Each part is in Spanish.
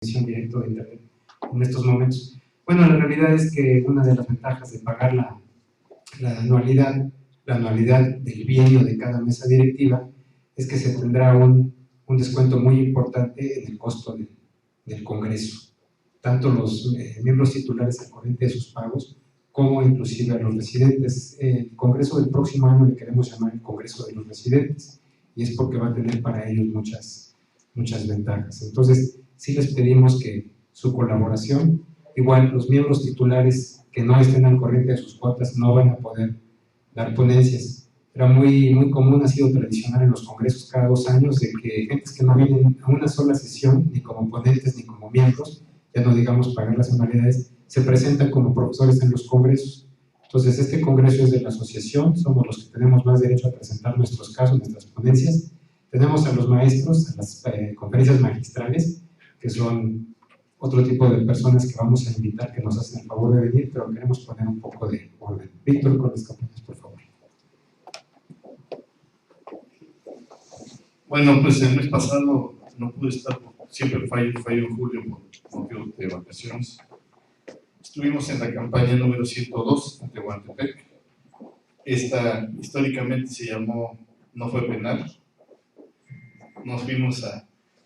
transmisión directa de Internet en estos momentos. Bueno, la realidad es que una de las ventajas de pagar la anualidad del bienio de cada mesa directiva es que se tendrá un descuento muy importante en el costo del Congreso. Tanto los miembros titulares al corriente de sus pagos, como inclusive a los residentes. El Congreso del próximo año le queremos llamar el Congreso de los Residentes, y es porque va a tener para ellos muchas ventajas. Entonces, sí les pedimos que su colaboración, igual los miembros titulares que no estén al corriente de sus cuotas no van a poder dar ponencias. Era muy común, ha sido tradicional en los congresos cada 2 años, de que gentes que no vienen a una sola sesión, ni como ponentes ni como miembros, ya no digamos pagar las anualidades, se presentan como profesores en los congresos. Entonces, este congreso es de la asociación, somos los que tenemos más derecho a presentar nuestros casos, nuestras ponencias. Tenemos a los maestros, a las conferencias magistrales, que son otro tipo de personas que vamos a invitar, que nos hacen el favor de venir, pero queremos poner un poco de orden. Víctor, con las campañas, por favor. Bueno, pues el mes pasado no pude estar, siempre fallo en julio por motivo de vacaciones. Estuvimos en la campaña número 102 en Tehuantepec. Esta históricamente se llamó No Fue Penal. Nos fuimos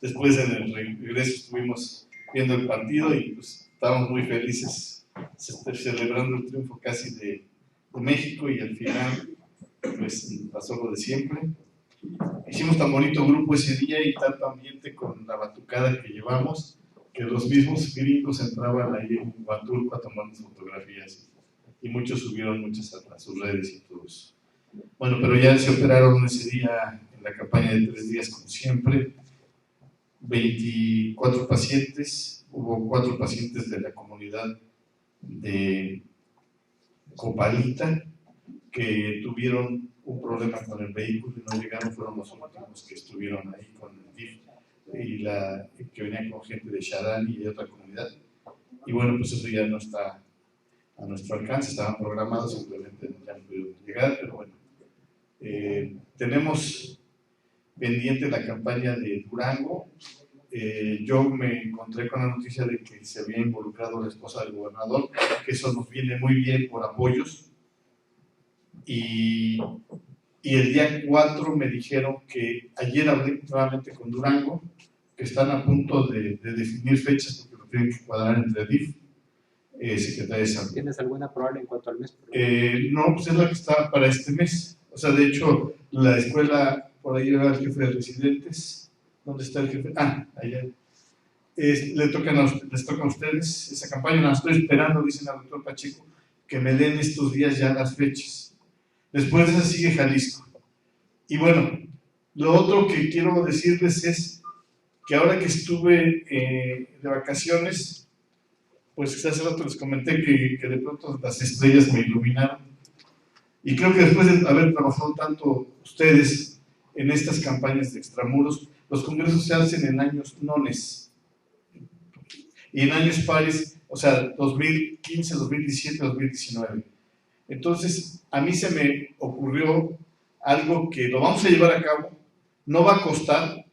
después en el regreso estuvimos viendo el partido y pues estábamos muy felices celebrando el triunfo casi de México, y al final pues pasó lo de siempre. Hicimos tan bonito grupo ese día y tanto ambiente con la batucada que llevamos, que los mismos gringos entraban ahí en Huatulco a tomar fotografías, y muchos subieron muchas a sus redes y todo eso. Bueno, pero ya se operaron ese día en la campaña de 3 días, como siempre, 24 pacientes, hubo 4 pacientes de la comunidad de Copalita que tuvieron un problema con el vehículo y no llegaron, fueron los últimos que estuvieron ahí con el DIF y que venían con gente de Xarán y de otra comunidad. Y bueno, pues eso ya no está a nuestro alcance, estaban programados, simplemente ya no pudieron llegar, pero bueno. Tenemos pendiente la campaña de Durango. Yo me encontré con la noticia de que se había involucrado la esposa del gobernador, que eso nos viene muy bien por apoyos. Y el día 4 me dijeron que ayer hablé nuevamente con Durango, que están a punto de definir fechas porque lo tienen que cuadrar entre DIF, Secretaría de Salud. ¿Tienes alguna probable en cuanto al mes? No, pues es la que está para este mes. O sea, de hecho, la escuela, por ahí va el jefe de residentes. ¿Dónde está el jefe? Ah, allá. Les toca a ustedes esa campaña. La estoy esperando, dicen al doctor Pacheco, que me den estos días ya las fechas. Después de eso sigue Jalisco. Y bueno, lo otro que quiero decirles es que ahora que estuve de vacaciones, pues hace rato les comenté que de pronto las estrellas me iluminaron. Y creo que después de haber trabajado tanto ustedes en estas campañas de extramuros, los congresos se hacen en años nones y en años pares, o sea, 2015, 2017, 2019. Entonces, a mí se me ocurrió algo que lo vamos a llevar a cabo, no va a costar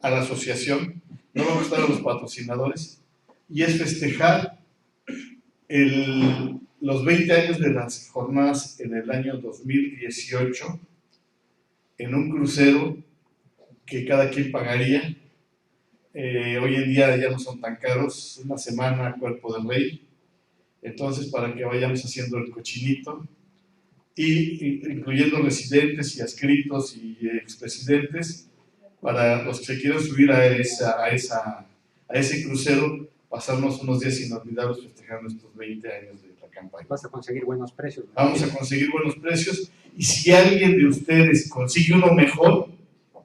a la asociación, no va a costar a los patrocinadores, y es festejar los 20 años de las jornadas en el año 2018 en un crucero que cada quien pagaría. Hoy en día ya no son tan caros, una semana a Cuerpo del Rey. Entonces, para que vayamos haciendo el cochinito, y incluyendo residentes y adscritos y expresidentes, para los que se quieran subir a ese crucero, pasarnos unos días inolvidables festejando estos 20 años de la campaña. Vas a conseguir buenos precios, ¿no? Vamos a conseguir buenos precios, y si alguien de ustedes consigue uno mejor,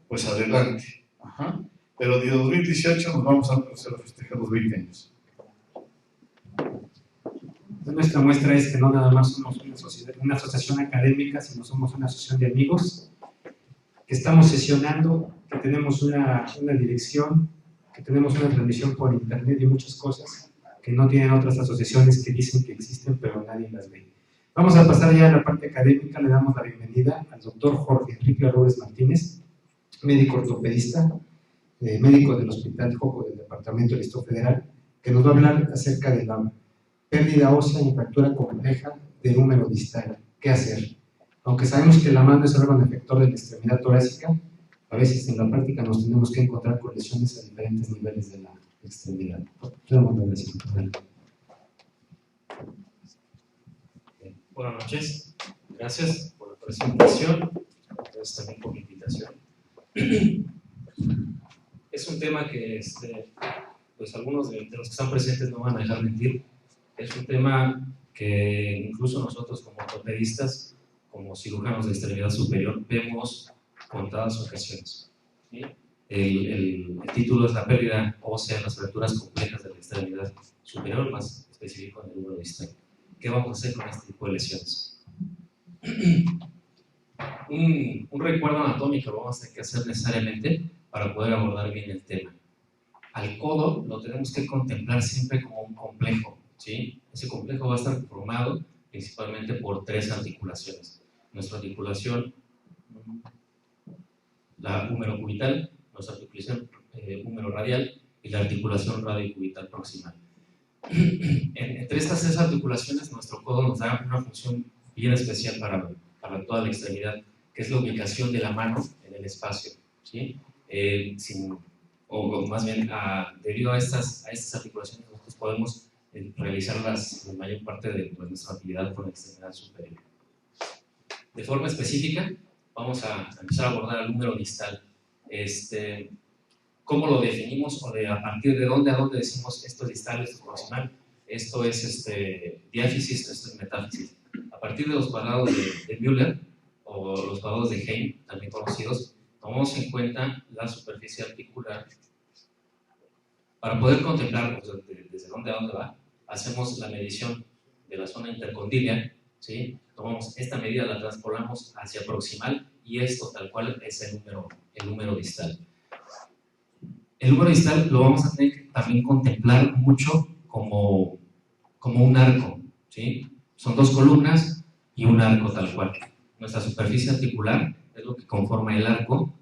pues adelante. Ajá. Pero de 2018 nos vamos a crucero a festejar los 20 años. Nuestra muestra es que no nada más somos una asociación académica, sino somos una asociación de amigos, que estamos sesionando, que tenemos una dirección, que tenemos una transmisión por internet y muchas cosas que no tienen otras asociaciones que dicen que existen, pero nadie las ve. Vamos a pasar ya a la parte académica. Le damos la bienvenida al doctor Jorge Enrique Robles Martínez, médico ortopedista, médico del Hospital Joco del Departamento del Distrito Federal, que nos va a hablar acerca de la pérdida ósea en fractura compleja del húmero distal. ¿Qué hacer? Aunque sabemos que la mano es el órgano efector de la extremidad torácica, a veces en la práctica nos tenemos que encontrar con lesiones a diferentes niveles de la extremidad. Buenas noches, gracias por la presentación, gracias también por la invitación. Es un tema que pues algunos de los que están presentes no van a dejar mentir. Es un tema que incluso nosotros como ortopedistas, como cirujanos de extremidad superior, vemos contadas ocasiones, ¿sí? El título es la pérdida ósea en las fracturas complejas de la extremidad superior, más específico en el húmero distal. ¿Qué vamos a hacer con este tipo de lesiones? Un recuerdo anatómico lo vamos a tener que hacer necesariamente para poder abordar bien el tema. Al codo lo tenemos que contemplar siempre como un complejo, ¿sí? Ese complejo va a estar formado principalmente por 3 articulaciones. Nuestra articulación, la húmero-cubital, nuestra articulación húmero-radial y la articulación radiocubital proximal. Entre estas 3 articulaciones, nuestro codo nos da una función bien especial para toda la extremidad, que es la ubicación de la mano en el espacio, ¿sí? O más bien, debido a estas articulaciones, nosotros podemos realizarlas la mayor parte de nuestra actividad con la extremidad superior. De forma específica, vamos a empezar a abordar el húmero distal. ¿Cómo lo definimos o a partir de dónde a dónde decimos esto es distal, esto es proximal? Esto es diáfisis, esto es metáfisis. A partir de los cuadrados de Müller o los cuadrados de Heim, también conocidos, tomamos en cuenta la superficie articular. Para poder contemplar desde dónde a dónde va, hacemos la medición de la zona intercondilia, ¿sí? Tomamos esta medida, la transpolamos hacia proximal y esto tal cual es el húmero distal. El húmero distal lo vamos a tener que también contemplar mucho como un arco, ¿sí? Son 2 columnas y un arco tal cual. Nuestra superficie articular es lo que conforma el arco,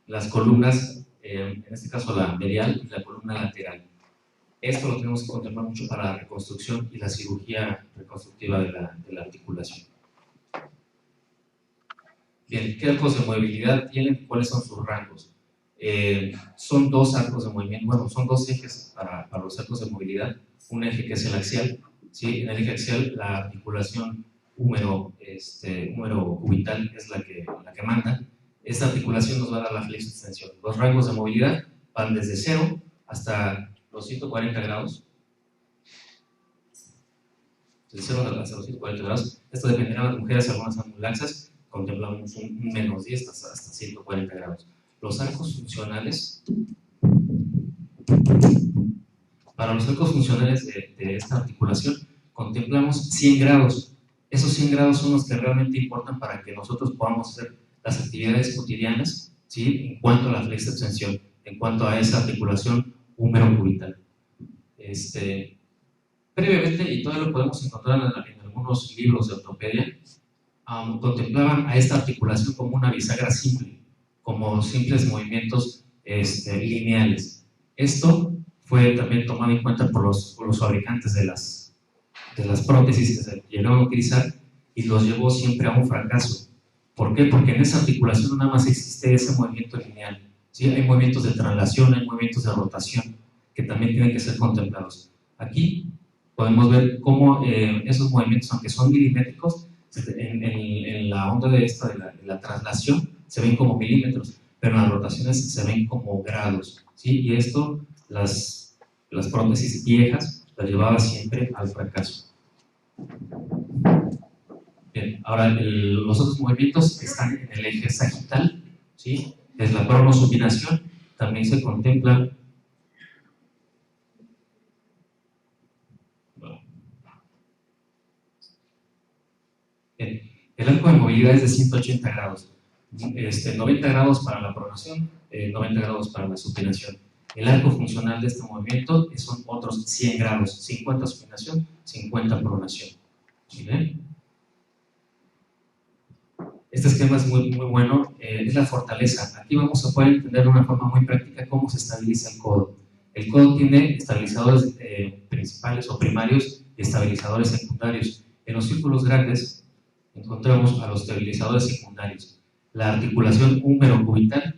las columnas, en este caso la medial y la columna lateral. Esto lo tenemos que contemplar mucho para la reconstrucción y la cirugía reconstructiva de la articulación. Bien, ¿qué arcos de movilidad tienen? ¿Cuáles son sus rangos? Son 2 arcos de movimiento, bueno, son 2 ejes para los arcos de movilidad. Un eje que es el axial, ¿sí? En el eje axial la articulación húmero cubital es la que manda. Esta articulación nos va a dar la flexo-extensión. Los rangos de movilidad van desde 0 hasta los 140 grados. Desde 0 hasta los 140 grados. Esto dependerá de las mujeres, algunas son muy laxas, contemplamos un menos 10 hasta 140 grados. Los arcos funcionales, para los arcos funcionales de esta articulación, contemplamos 100 grados. Esos 100 grados son los que realmente importan para que nosotros podamos hacer las actividades cotidianas, ¿sí? En cuanto a la flexo-extensión, en cuanto a esa articulación húmero-cubital. Previamente, y todavía lo podemos encontrar en algunos libros de ortopedia, contemplaban a esta articulación como una bisagra simple, como simples movimientos lineales. Esto fue también tomado en cuenta por los fabricantes de las prótesis que se llegaron a utilizar y los llevó siempre a un fracaso. ¿Por qué? Porque en esa articulación no nada más existe ese movimiento lineal, ¿sí? Hay movimientos de traslación, hay movimientos de rotación que también tienen que ser contemplados. Aquí podemos ver cómo esos movimientos, aunque son milimétricos, en la onda de la traslación se ven como milímetros, pero en las rotaciones se ven como grados, ¿sí? Y esto, las prótesis viejas las llevaba siempre al fracaso. Bien, ahora los otros movimientos están en el eje sagital, ¿sí? Es la pronosupinación, también se contempla. Bien, el arco de movilidad es de 180 grados, 90 grados para la pronación, 90 grados para la supinación. El arco funcional de este movimiento son otros 100 grados, 50 supinación, 50 pronación. ¿Sí ven? Este esquema es muy bueno, es la fortaleza. Aquí vamos a poder entender de una forma muy práctica cómo se estabiliza el codo. El codo tiene estabilizadores principales o primarios y estabilizadores secundarios. En los círculos grandes encontramos a los estabilizadores secundarios. La articulación húmero-cubital,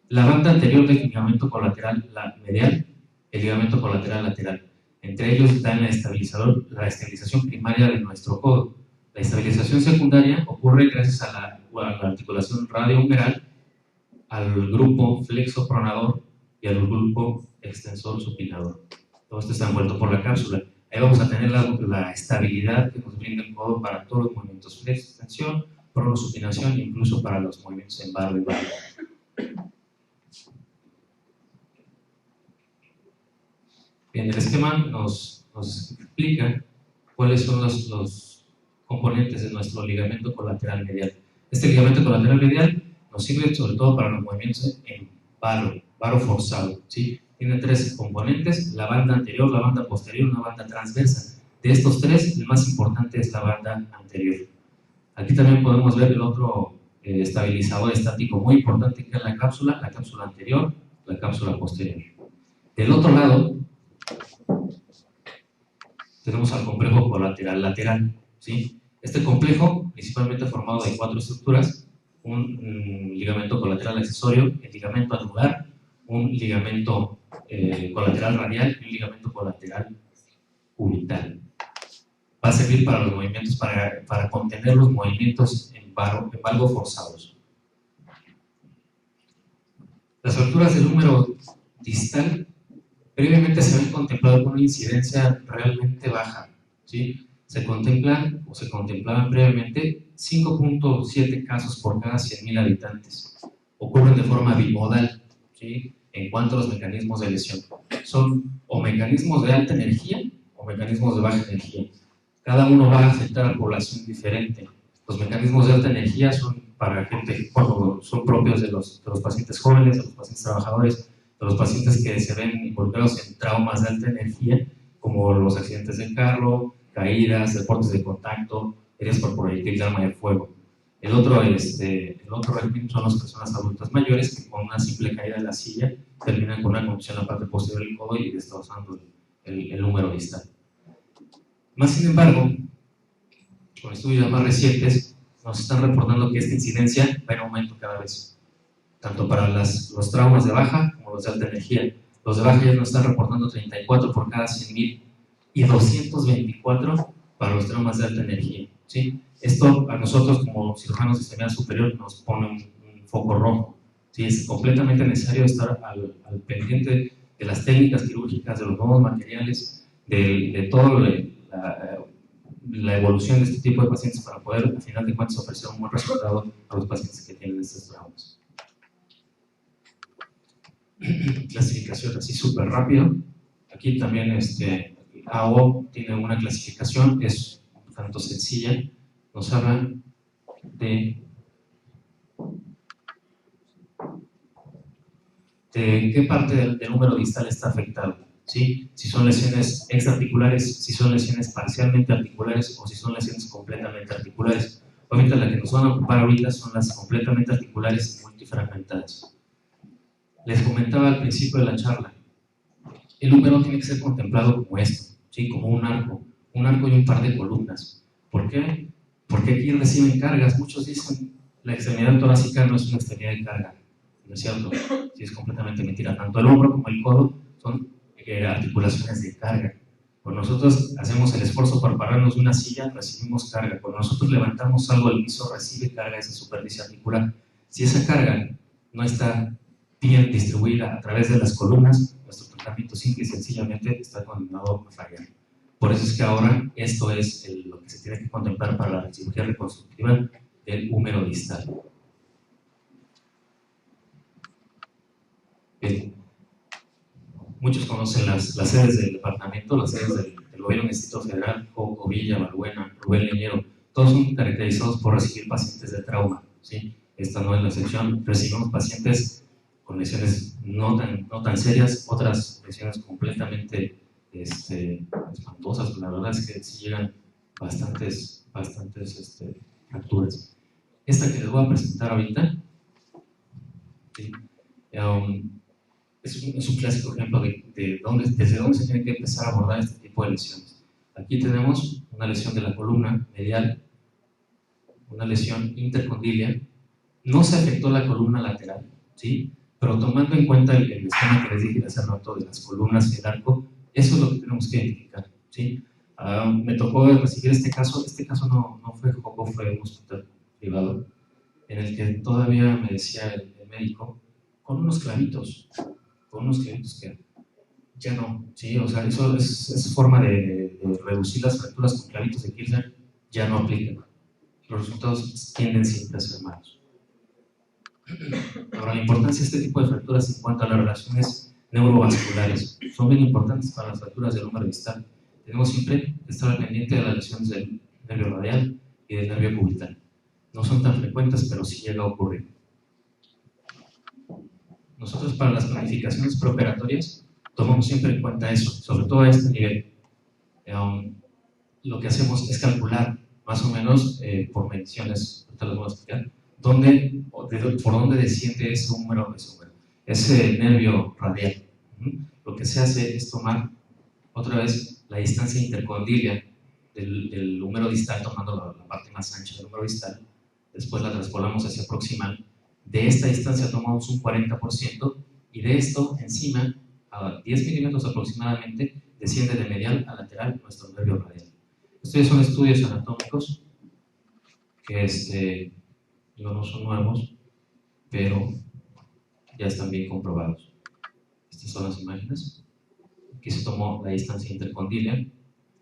la banda anterior del ligamento colateral medial, el ligamento colateral lateral. Entre ellos está la estabilización primaria de nuestro codo. La estabilización secundaria ocurre gracias a la articulación radiohumeral, al grupo flexopronador y al grupo extensor supinador. Todo esto está envuelto por la cápsula. Ahí vamos a tener la estabilidad que nos brinda el codo para todos los movimientos flex-extensión, prono-supinación e incluso para los movimientos en barra y barra. Bien, el esquema nos explica cuáles son los componentes de nuestro ligamento colateral medial. Este ligamento colateral medial nos sirve sobre todo para los movimientos en varo forzado, ¿sí? Tiene 3 componentes: la banda anterior, la banda posterior y una banda transversa. De estos 3, el más importante es la banda anterior. Aquí también podemos ver el otro estabilizador estático muy importante, que es la cápsula anterior, la cápsula posterior. Del otro lado tenemos al complejo colateral lateral, ¿sí? Este complejo, principalmente formado de 4 estructuras: un ligamento colateral accesorio, el ligamento anular, un ligamento colateral radial y un ligamento colateral cubital. Va a servir para los movimientos, para contener los movimientos en valgo forzados. Las fracturas del húmero distal previamente se habían contemplado con una incidencia realmente baja, ¿sí? Se contemplaban previamente 5.7 casos por cada 100.000 habitantes. Ocurren de forma bimodal, ¿sí? En cuanto a los mecanismos de lesión. Son o mecanismos de alta energía o mecanismos de baja energía. Cada uno va a afectar a la población diferente. Los mecanismos de alta energía son para gente, son propios de los pacientes jóvenes, de los pacientes trabajadores, de los pacientes que se ven involucrados en traumas de alta energía, como los accidentes de carro, caídas, deportes de contacto, heridas por proyectil de arma de fuego. El otro régimen son las personas adultas mayores que con una simple caída de la silla terminan con una conmoción en la parte posterior del codo y destrozando el húmero distal. Más sin embargo, con estudios más recientes, nos están reportando que esta incidencia va en aumento cada vez, tanto para los traumas de baja como los de alta energía. Los de baja ya nos están reportando 34 por cada 100.000 y 224 para los traumas de alta energía, ¿sí? Esto a nosotros como cirujanos de extremidad superior nos pone un foco rojo, ¿sí? Es completamente necesario estar al pendiente de las técnicas quirúrgicas, de los nuevos materiales, de toda la evolución de este tipo de pacientes para poder, al final de cuentas, ofrecer un buen resultado a los pacientes que tienen estos traumas. Clasificación así súper rápido. Aquí también AO tiene una clasificación, es un tanto sencilla. Nos habla de qué parte del húmero distal está afectado, ¿sí? Si son lesiones extraarticulares, si son lesiones parcialmente articulares o si son lesiones completamente articulares. Obviamente la que nos van a ocupar ahorita son las completamente articulares y multifragmentadas. Les comentaba al principio de la charla, el húmero tiene que ser contemplado como esto, ¿sí? Como un arco y un par de columnas. ¿Por qué? Porque aquí reciben cargas. Muchos dicen la extremidad torácica no es una extremidad de carga. No es cierto, sí, es completamente mentira. Tanto el hombro como el codo son articulaciones de carga. Cuando nosotros hacemos el esfuerzo para pararnos de una silla, recibimos carga. Cuando nosotros levantamos algo del piso, recibe carga esa superficie articular. Si esa carga no está bien distribuida a través de las columnas, nuestro tratamiento simple y sencillamente está condenado a fallar. Por eso es que ahora esto es lo que se tiene que contemplar para la cirugía reconstructiva del húmero distal. Bien. Muchos conocen las sedes del departamento, las sedes del gobierno del Distrito Federal, Joco, Villa, Balbuena, Rubén Leñero. Todos son caracterizados por recibir pacientes de trauma, ¿sí? Esta no es la excepción. Recibimos pacientes con lesiones no tan serias, otras lesiones completamente espantosas. La verdad es que sí llegan bastantes fracturas. Esta que les voy a presentar ahorita, ¿sí? Es un clásico ejemplo desde dónde se tiene que empezar a abordar este tipo de lesiones. Aquí tenemos una lesión de la columna medial, una lesión intercondilia. No se afectó la columna lateral, ¿sí? Pero tomando en cuenta el esquema que les dije hace rato de las columnas y el arco, eso es lo que tenemos que identificar, ¿sí? Me tocó recibir este caso no fue Joco, fue un hospital privado, en el que todavía me decía el médico, con unos clavitos que ya no, ¿sí? O sea, eso es forma de reducir las fracturas con clavitos de Kirchner, ya no aplican. Los resultados tienden siempre a ser malos. Ahora, la importancia de este tipo de fracturas en cuanto a las relaciones neurovasculares son bien importantes para las fracturas del húmero distal. Tenemos siempre que estar al pendiente de las lesiones del nervio radial y del nervio cubital. No son tan frecuentes, pero sí llega a ocurrir. Nosotros para las planificaciones preoperatorias tomamos siempre en cuenta eso, sobre todo a este nivel. Lo que hacemos es calcular más o menos por mediciones, ahorita les voy a explicar, por dónde desciende ese nervio radial. Lo que se hace es tomar otra vez la distancia intercondilia del húmero distal, tomando la parte más ancha del húmero distal, después la traspolamos hacia proximal. De esta distancia tomamos un 40% y de esto encima, a 10 milímetros aproximadamente, desciende de medial a lateral nuestro nervio radial. Estos son estudios anatómicos que no son nuevos, pero ya están bien comprobados. Estas son las imágenes. Aquí se tomó la distancia intercondilia,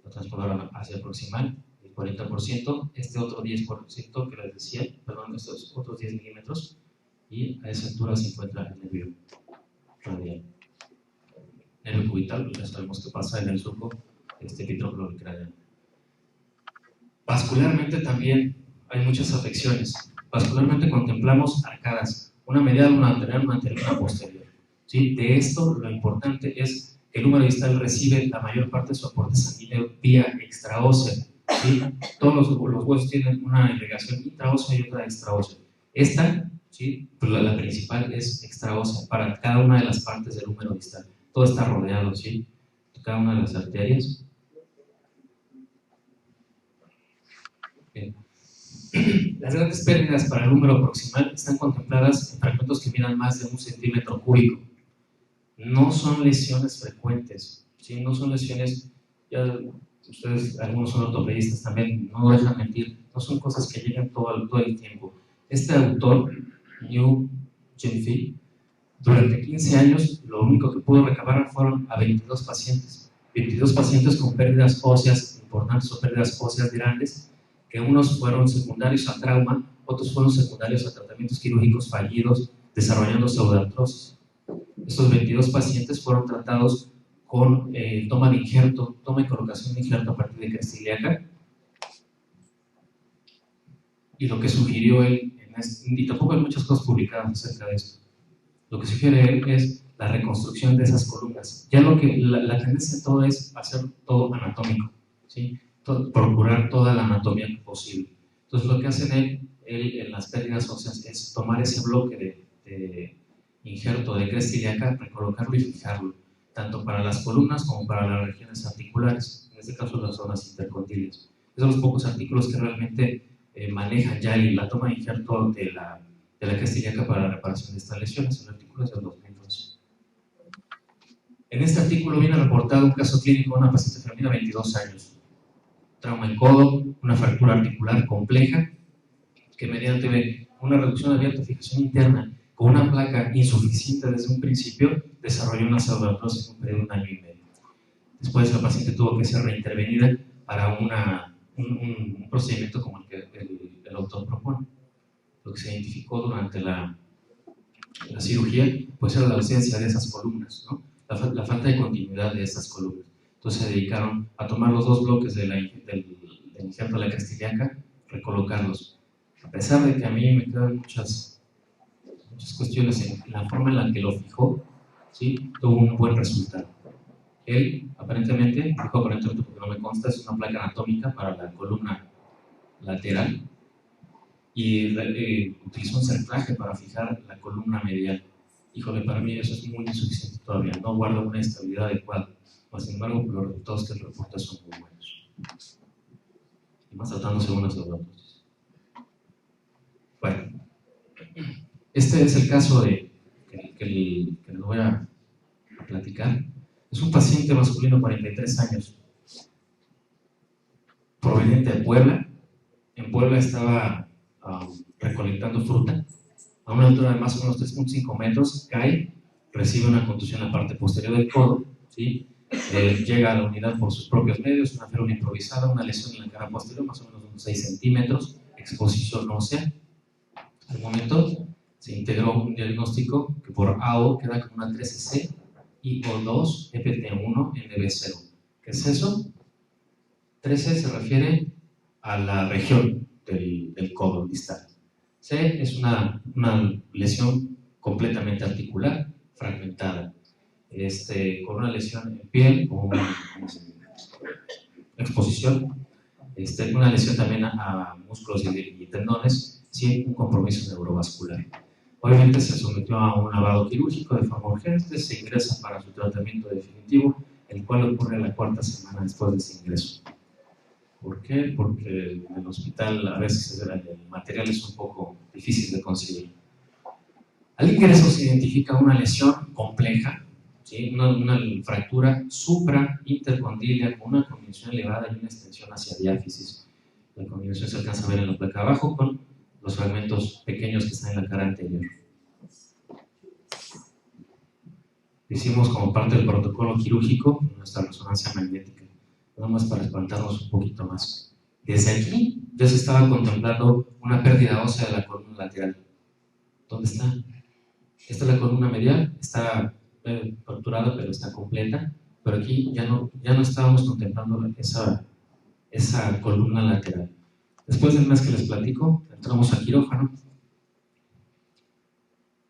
la transpolaron hacia proximal, el 40%, este otro 10% que les decía, perdón, estos otros 10 milímetros, y a esa altura se encuentra el nervio radial. Nervio cubital, ya sabemos que pasa en el surco epitrófilo craneal. Vascularmente también hay muchas afecciones. Vascularmente contemplamos arcadas, una medial, una lateral, una anterior, una posterior. ¿Sí? De esto lo importante es que el húmero distal recibe la mayor parte de su aporte sanguíneo vía extraósea. ¿Sí? Todos los huesos tienen una irrigación intraósea y otra extraósea. Esta, ¿sí? Pues la principal es extraósea para cada una de las partes del húmero distal. Todo está rodeado, ¿sí? Cada una de las arterias. Bien. Las grandes pérdidas para el húmero proximal están contempladas en fragmentos que midan más de 1 centímetro cúbico. No son lesiones frecuentes, ¿sí? No son lesiones, ya ustedes, algunos son ortopedistas también, no dejan mentir, no son cosas que llegan todo el tiempo. Este autor, New Genfi, durante 15 años lo único que pudo recabar fueron a 22 pacientes con pérdidas óseas importantes o pérdidas óseas grandes, que unos fueron secundarios a trauma, otros fueron secundarios a tratamientos quirúrgicos fallidos, desarrollando pseudoartrosis. Estos 22 pacientes fueron tratados con toma y colocación de injerto a partir de cresta ilíaca. Y lo que sugirió él, y tampoco hay muchas cosas publicadas acerca de esto, lo que sugiere él es la reconstrucción de esas columnas. Ya la tendencia de todo es hacer todo anatómico, ¿sí? Procurar toda la anatomía posible. Entonces lo que hacen él en las pérdidas óseas es tomar ese bloque de injerto de cresta ilíaca, recolocarlo y fijarlo, tanto para las columnas como para las regiones articulares, en este caso las zonas intercondilias. Esos son los pocos artículos que realmente manejan ya la toma de injerto de la cresta ilíaca para la reparación de estas lesiones. El artículo es del 2012. En este artículo viene reportado un caso clínico de una paciente femenina de 22 años. Trauma en codo, una fractura articular compleja, que mediante una reducción de abierta fijación interna con una placa insuficiente desde un principio, desarrolló una pseudoartrosis en un periodo de 1 año y medio. Después la paciente tuvo que ser reintervenida para un procedimiento como el que el autor propone. Lo que se identificó durante la cirugía pues era la ausencia de esas columnas, ¿no? La falta de continuidad de esas columnas. Entonces se dedicaron a tomar los dos bloques del injerto de la cresta ilíaca, recolocarlos. A pesar de que a mí me quedan muchas cuestiones en la forma en la que lo fijó, ¿sí? Tuvo un buen resultado. Él, aparentemente, dijo aparentemente porque no me consta, es una placa anatómica para la columna lateral, y utilizó un cerclaje para fijar la columna medial. Híjole, para mí eso es muy insuficiente todavía, no guarda una estabilidad adecuada. Sin embargo, los resultados que él reporta son muy buenos. Y más tratándose de unas sobredosis. Bueno, este es el caso que les voy a platicar. Es un paciente masculino de 43 años, proveniente de Puebla. En Puebla estaba recolectando fruta. A una altura de más o menos 3.5 metros, cae, recibe una contusión en la parte posterior del codo, ¿sí? Llega a la unidad por sus propios medios, una férula improvisada, una lesión en la cara posterior, más o menos unos 6 centímetros, exposición ósea. Al momento se integró un diagnóstico que por AO queda como una 13C y O2 EPT1 NB0. ¿Qué es eso? 13 se refiere a la región del codo distal. C es una lesión completamente articular, fragmentada, con una lesión en piel, con una exposición, una lesión también a músculos y tendones, sin un compromiso neurovascular. Obviamente se sometió a un lavado quirúrgico de forma urgente, se ingresa para su tratamiento definitivo, el cual ocurre la 4ª semana después de ese ingreso. ¿Por qué? Porque en el hospital a veces el material es un poco difícil de conseguir. Al ingreso se identifica una lesión compleja, ¿sí? una fractura supra-intercondilia con una condición elevada y una extensión hacia diáfisis. La combinación se alcanza a ver en la placa de abajo con los fragmentos pequeños que están en la cara anterior. Hicimos como parte del protocolo quirúrgico nuestra resonancia magnética, nada más para espantarnos un poquito más. Desde aquí ya se estaba contemplando una pérdida ósea de la columna lateral. ¿Dónde está? Esta es la columna medial, está fracturada pero está completa, pero aquí ya no estábamos contemplando esa columna lateral. Después del mes que les platico, entramos a quirófano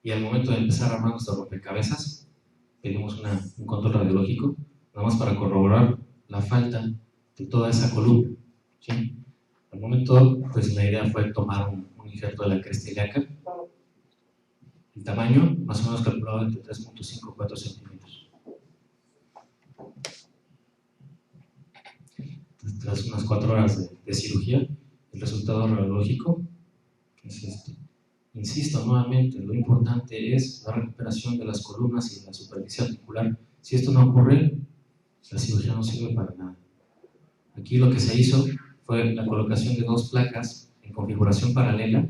y al momento de empezar a armar nuestro rompecabezas, pedimos un control radiológico, nada más para corroborar la falta de toda esa columna, ¿sí? Al momento, pues la idea fue tomar un injerto de la cresta ilíaca. El tamaño, más o menos calculado entre 3.5 y 4 centímetros. Tras unas 4 horas de cirugía, el resultado radiológico es este. Insisto nuevamente, lo importante es la recuperación de las columnas y la superficie articular. Si esto no ocurre, la cirugía no sirve para nada. Aquí lo que se hizo fue la colocación de 2 placas en configuración paralela,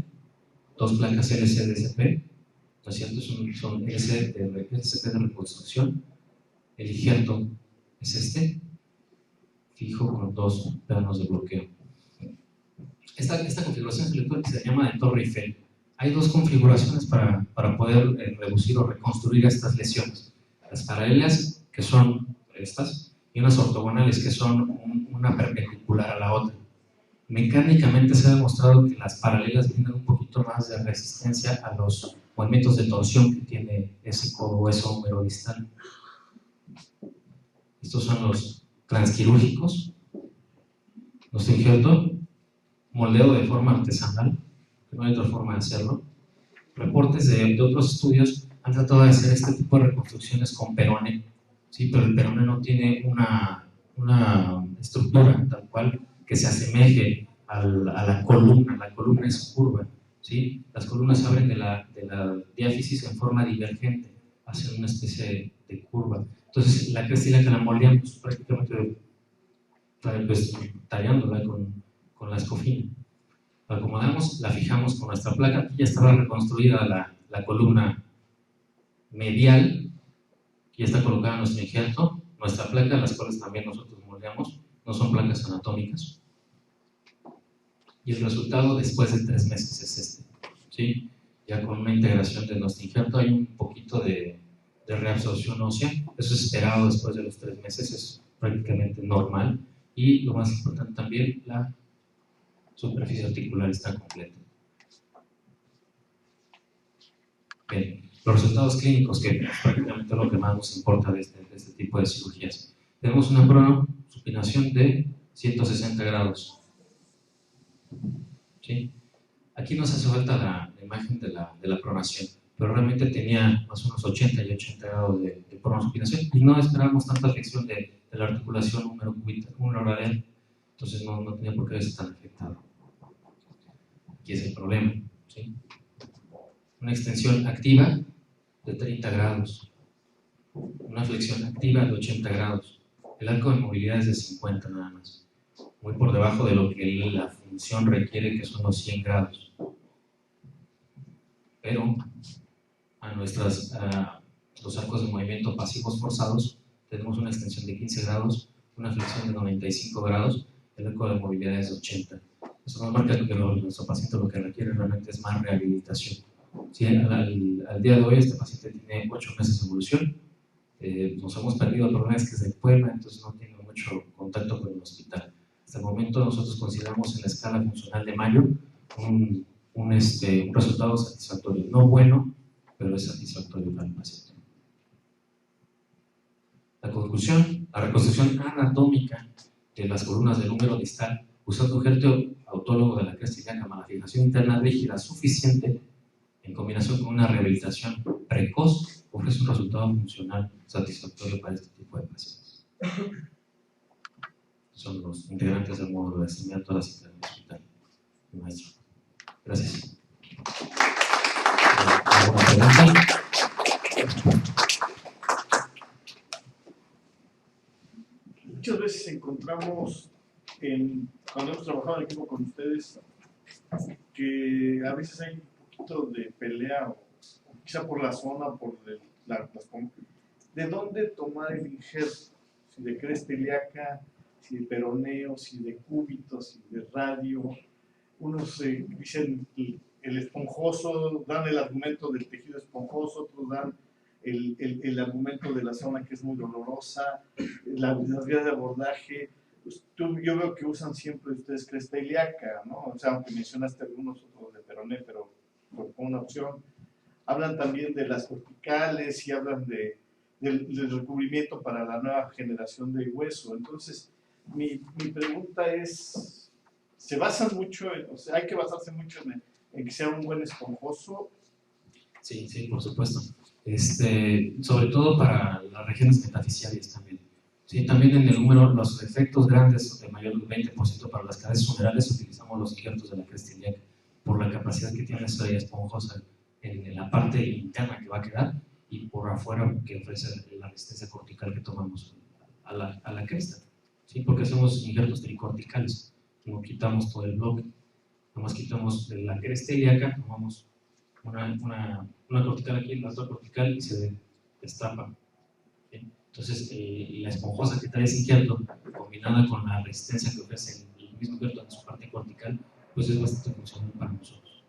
2 placas LC-DSP, ¿no es cierto? Son LC de reconstrucción. El injerto es fijo con 2 planos de bloqueo. Esta configuración se llama de Torre Eiffel. Hay 2 configuraciones para poder reducir o reconstruir estas lesiones. Las paralelas, que son estas, y unas ortogonales, que son una perpendicular a la otra. Mecánicamente se ha demostrado que las paralelas brindan un poquito más de resistencia a los movimientos de torsión que tiene ese codo o ese húmero distal. Estos son los transquirúrgicos. Nuestro injerto, moldeo de forma artesanal, que no hay otra forma de hacerlo. Reportes de otros estudios han tratado de hacer este tipo de reconstrucciones con perone, ¿sí? Pero el perone no tiene una estructura tal cual que se asemeje a la columna. La columna es curva, ¿sí? Las columnas se abren de la diáfisis en forma divergente, hacen una especie de curva. Entonces la cresta ilíaca la moldeamos prácticamente pues, tallándola con la escofina. La acomodamos, la fijamos con nuestra placa. Aquí ya estaba reconstruida la columna medial, ya está colocada nuestro injerto, nuestra placa, las cuales también nosotros moldeamos, no son placas anatómicas. Y el resultado después de 3 meses es ¿sí? Ya con una integración de nuestro injerto hay un poquito de reabsorción ósea, eso es esperado después de los 3 meses, es prácticamente normal. Y lo más importante también, la superficie articular está completa. Bien, los resultados clínicos, que es prácticamente lo que más nos importa de este tipo de cirugías. Tenemos una supinación de 160 grados. ¿Sí? Aquí nos hace falta la imagen de la pronación, pero realmente tenía más o menos 80 y 80 grados de pronosupinación y no esperábamos tanta flexión de la articulación húmero-radial, entonces no tenía por qué estar tan afectado. Aquí es el problema, ¿sí? Una extensión activa de 30 grados, una flexión activa de 80 grados, el arco de movilidad es de 50 nada más, muy por debajo de lo que la función requiere, que son los 100 grados. Pero a los arcos de movimiento pasivos forzados tenemos una extensión de 15 grados, una flexión de 95 grados, el arco de movilidad es de 80. Eso nos marca que nuestro paciente lo que requiere realmente es más rehabilitación. Sí, al día de hoy este paciente tiene 8 meses de evolución, nos hemos perdido, el problema es que es de Puebla, entonces no tiene mucho contacto con el hospital. Hasta el momento nosotros consideramos en la escala funcional de Mayo un resultado satisfactorio, no bueno, pero es satisfactorio para el paciente. La conclusión, la reconstrucción anatómica de las columnas del húmero distal usando un gérteo autólogo de la cresta ilíaca más la fijación interna rígida suficiente en combinación con una rehabilitación precoz ofrece un resultado funcional satisfactorio para este tipo de pacientes. Son los integrantes del módulo de seguimiento a la cita del hospital. Maestro. Gracias. ¿Alguna pregunta? Muchas veces encontramos, cuando hemos trabajado en equipo con ustedes, que a veces hay un poquito de pelea, o quizá por la zona, por ¿de dónde tomar el injerto? Si de cresta ilíaca, si de peroneo, si de cúbito, si de radio. Unos dicen el esponjoso, dan el argumento del tejido esponjoso, otros dan el argumento de la zona que es muy dolorosa, las vías de abordaje. Pues yo veo que usan siempre ustedes cresta ilíaca, ¿no? O sea, aunque mencionaste algunos otros de peroné, pero por una opción. Hablan también de las corticales y hablan del recubrimiento para la nueva generación de hueso. Entonces, mi pregunta es, ¿se basan mucho, o sea, hay que basarse mucho en que sea un buen esponjoso? Sí, por supuesto. Sobre todo para las regiones metafisiales también. Sí, también en el número, los efectos grandes de mayor del 20% para las cabezas humerales utilizamos los injertos de la cresta ilíaca por la capacidad que tiene esa esponjosa en la parte interna que va a quedar y por afuera que ofrece la resistencia cortical que tomamos a la cresta. ¿Sí? Porque hacemos injertos tricorticales, no quitamos todo el bloque, nomás quitamos de la cresta ilíaca, tomamos una cortical aquí, la otra cortical y se destapa. ¿Sí? Entonces, la esponjosa que trae ese injerto, combinada con la resistencia que ofrece el mismo injerto en su parte cortical, pues es bastante funcional para nosotros.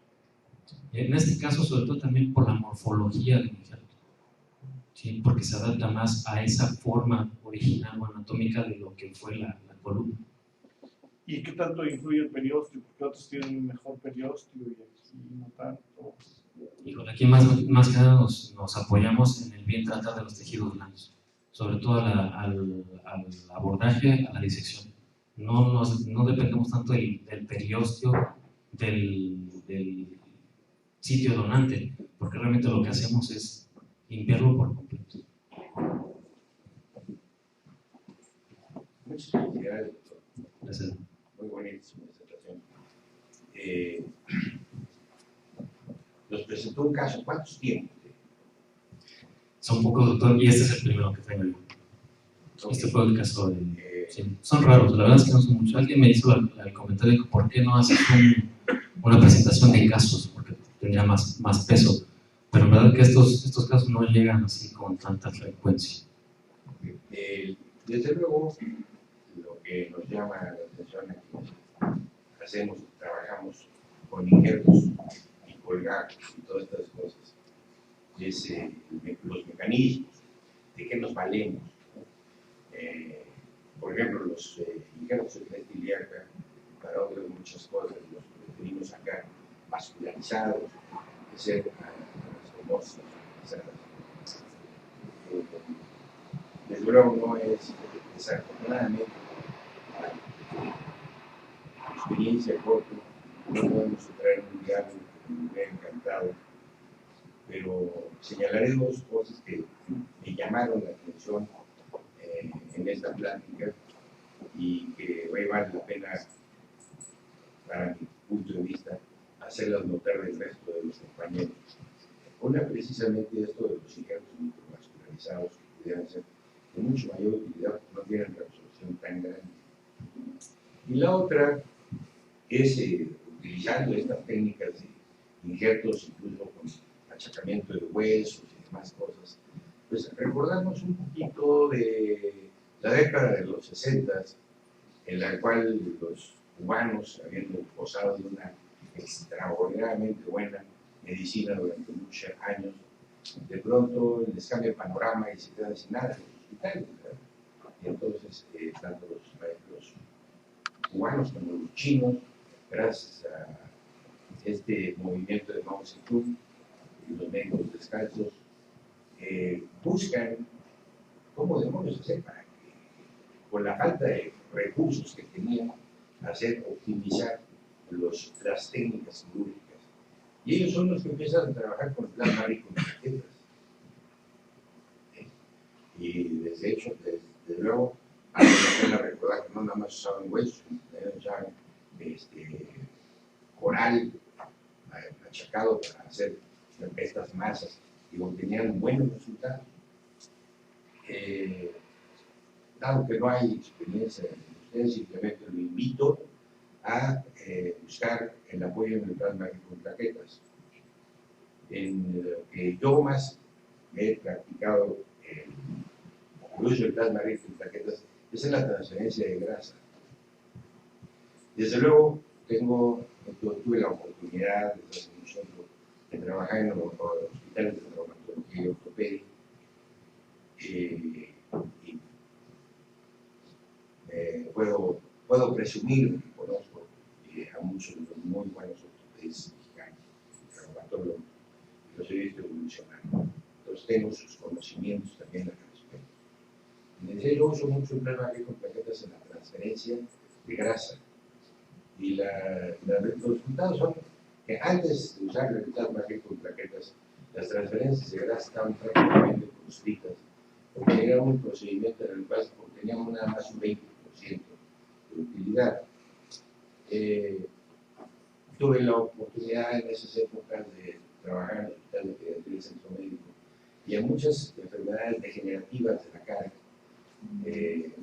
En este caso, sobre todo también por la morfología del injerto, ¿sí? Porque se adapta más a esa forma original o anatómica de lo que fue la columna. ¿Y qué tanto influye el periósteo? Porque otros tienen un mejor periósteo y aquí no tanto. Híjole, aquí más que nada nos apoyamos en el bien tratar de los tejidos blandos, sobre todo al abordaje, a la disección. No dependemos tanto del periósteo, del sitio donante, porque realmente lo que hacemos es limpiarlo por completo. Muchas felicidades, doctor. Gracias. Muy bonita su presentación. Nos presentó un caso. ¿Cuántos tiempos? Son pocos, doctor, y este es el primero que tengo yo. Este fue el caso de... sí, son raros, la verdad es que no son muchos. Alguien me hizo el comentario de ¿por qué no haces una presentación de casos? Porque tendría más peso. Pero en verdad que estos casos no llegan así con tanta frecuencia. Desde luego, lo que nos llama la atención aquí, trabajamos con injertos y colgados y todas estas cosas, es los mecanismos, de qué nos valemos, ¿no? Por ejemplo, los injertos de cresta ilíaca, para otras muchas cosas, los preferimos acá vascularizados, de ser anastomosis vascularizadas. Desde luego no es desafortunadamente, la experiencia corta, no podemos entrar en un diálogo que me hubiera encantado, pero señalaré dos cosas que me llamaron la atención en esta plática y que vale la pena, para mi punto de vista, hacerlas notar del resto de los compañeros. Una, precisamente esto de los injertos microvascularizados, que pudieran ser de mucho mayor utilidad, no tienen resolución tan grande. Y la otra es, utilizando estas técnicas de injertos, incluso con achacamiento de huesos y demás cosas, pues recordamos un poquito de la década de los 60, en la cual los cubanos, habiendo gozado de una extraordinariamente buena medicina durante muchos años, de pronto les cambia el panorama y se quedan sin nada en los hospitales, ¿verdad? Y entonces, tanto los maestros cubanos como los chinos, gracias a este movimiento de Mao Zedong y los médicos descalzos, buscan cómo demonios hacer para que, con la falta de recursos que tenían, optimizar las técnicas quirúrgicas. Y ellos son los que empiezan a trabajar con el plasma rico en plaquetas. Y desde hecho, desde luego, hay la pena recordar que no nada más usaban huesos, usaban coral achacado para hacer estas masas y obtenían buenos resultados. Dado que no hay experiencia en ustedes, simplemente lo invito a buscar el apoyo en el plasma rico en plaquetas. En lo que yo más he practicado el uso del plasma rico en plaquetas es en la transferencia de grasa. Desde luego, tuve la oportunidad desde hace mucho tiempo de trabajar en los hospitales de traumatología y ortopedia. Puedo presumir, conozco a muchos de los muy buenos ortopedistas mexicanos, traumatólogos, y los he visto evolucionar. Entonces tengo sus conocimientos también al respecto. Yo uso mucho el plasma rico en plaquetas en la transferencia de grasa. Y los resultados son que antes de usar el plasma rico en plaquetas, las transferencias de grasa estaban prácticamente proscritas, porque era un procedimiento en el cual teníamos nada más un 20% de utilidad. Tuve la oportunidad en esas épocas de trabajar en el Hospital de Pediatría y Centro Médico y en muchas enfermedades degenerativas de la cara.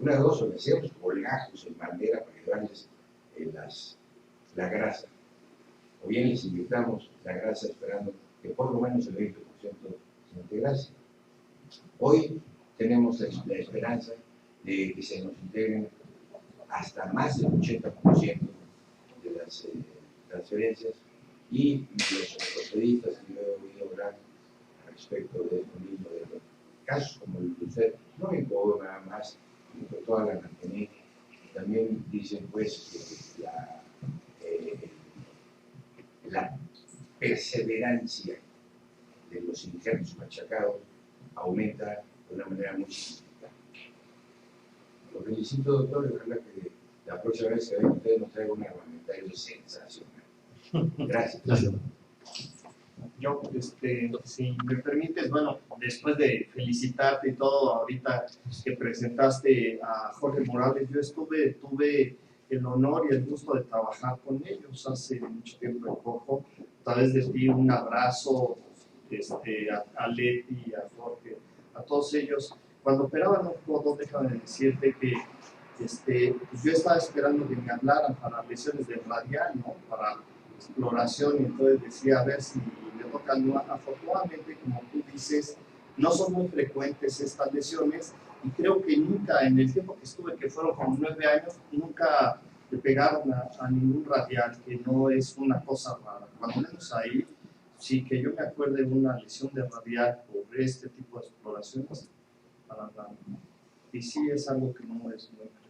Una de dos, le hacíamos colgajos en bandera para llevarles la grasa, o bien les inyectamos la grasa esperando que por lo menos el 20% se integrase. Hoy tenemos la esperanza de que se nos integren hasta más del 80% de las transferencias, y los ortopedistas que yo he oído hablar respecto de esto mismo, de los casos como el de usted, no en todo nada más, sino que toda la anatomía, también dicen pues que la perseverancia de los injertos machacados aumenta de una manera muy significativa. Lo felicito, doctor, y ojalá que la próxima vez que venga usted nos traiga un armamentario sensacional. Gracias. Gracias. Yo, si me permites, bueno, después de felicitarte y todo, ahorita que presentaste a Jorge Morales, yo tuve el honor y el gusto de trabajar con ellos hace mucho tiempo en Cojo. Tal vez les di un abrazo a Leti, a Jorge, a todos ellos. Cuando operaban un codo, déjame decirte que pues yo estaba esperando que me hablaran para lesiones del radial, ¿no? Para exploración, y entonces decía, a ver si me tocan. Afortunadamente, como tú dices, no son muy frecuentes estas lesiones, y creo que nunca, en el tiempo que estuve, que fueron como 9 años, nunca le pegaron a ningún radial, que no es una cosa rara. Cuando menos ahí, sí que yo me acuerdo de una lesión de radial por este tipo de exploraciones, para nada. Y sí es algo que no es muy frecuente.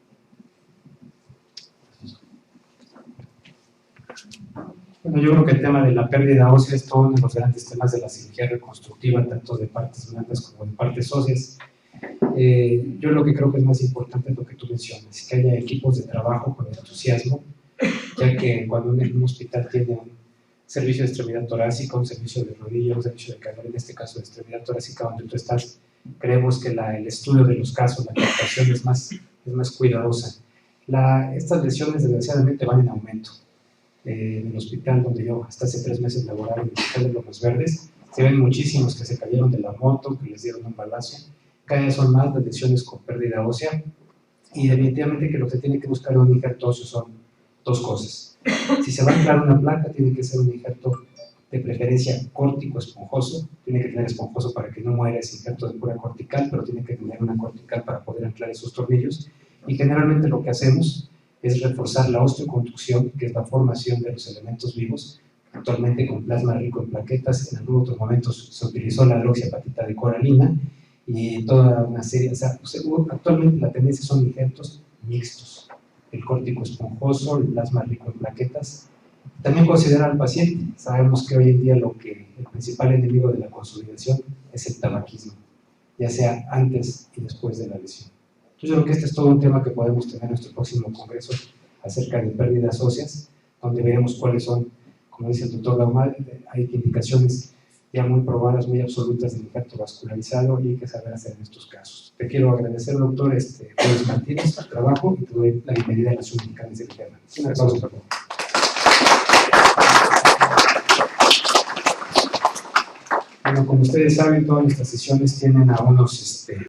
Bueno, yo creo que el tema de la pérdida ósea es todo uno de los grandes temas de la cirugía reconstructiva, tanto de partes blandas como de partes óseas. Yo lo que creo que es más importante es lo que tú mencionas, que haya equipos de trabajo con entusiasmo, ya que cuando un hospital tiene un servicio de extremidad torácica, un servicio de rodilla, un servicio de cadera, en este caso de extremidad torácica donde tú estás, creemos que el estudio de los casos, la captación es más cuidadosa. Estas lesiones desgraciadamente van en aumento. En el hospital donde yo hasta hace 3 meses laboraba, en el hospital de Lomas Verdes, se ven muchísimos que se cayeron de la moto, que les dieron un balazo. Cada vez son más las lesiones con pérdida ósea, y definitivamente que lo que tiene que buscar en un injerto óseo son 2 cosas. Si se va a anclar una placa, tiene que ser un injerto de preferencia córtico esponjoso, tiene que tener esponjoso para que no muera ese injerto de pura cortical, pero tiene que tener una cortical para poder anclar esos tornillos. Y generalmente lo que hacemos es reforzar la osteoconducción, que es la formación de los elementos vivos, actualmente con plasma rico en plaquetas. En algunos otros momentos se utilizó la hidroxiapatita de coralina y toda una serie, o sea, actualmente la tendencia son injertos mixtos, el córtico esponjoso, el plasma rico en plaquetas. También considerar al paciente. Sabemos que hoy en día el principal enemigo de la consolidación es el tabaquismo, ya sea antes y después de la lesión. Entonces yo creo que este es todo un tema que podemos tener en nuestro próximo congreso acerca de pérdidas óseas, donde veremos cuáles son, como dice el doctor Daumal, hay indicaciones ya muy probadas, muy absolutas del infarto vascularizado, y hay que saber hacer en estos casos. Te quiero agradecer, doctor Luis Martínez, tu trabajo, y te doy la bienvenida a la Nación Mexicana de Interna. Un aplauso, por favor. Bueno, como ustedes saben, todas nuestras sesiones tienen a unos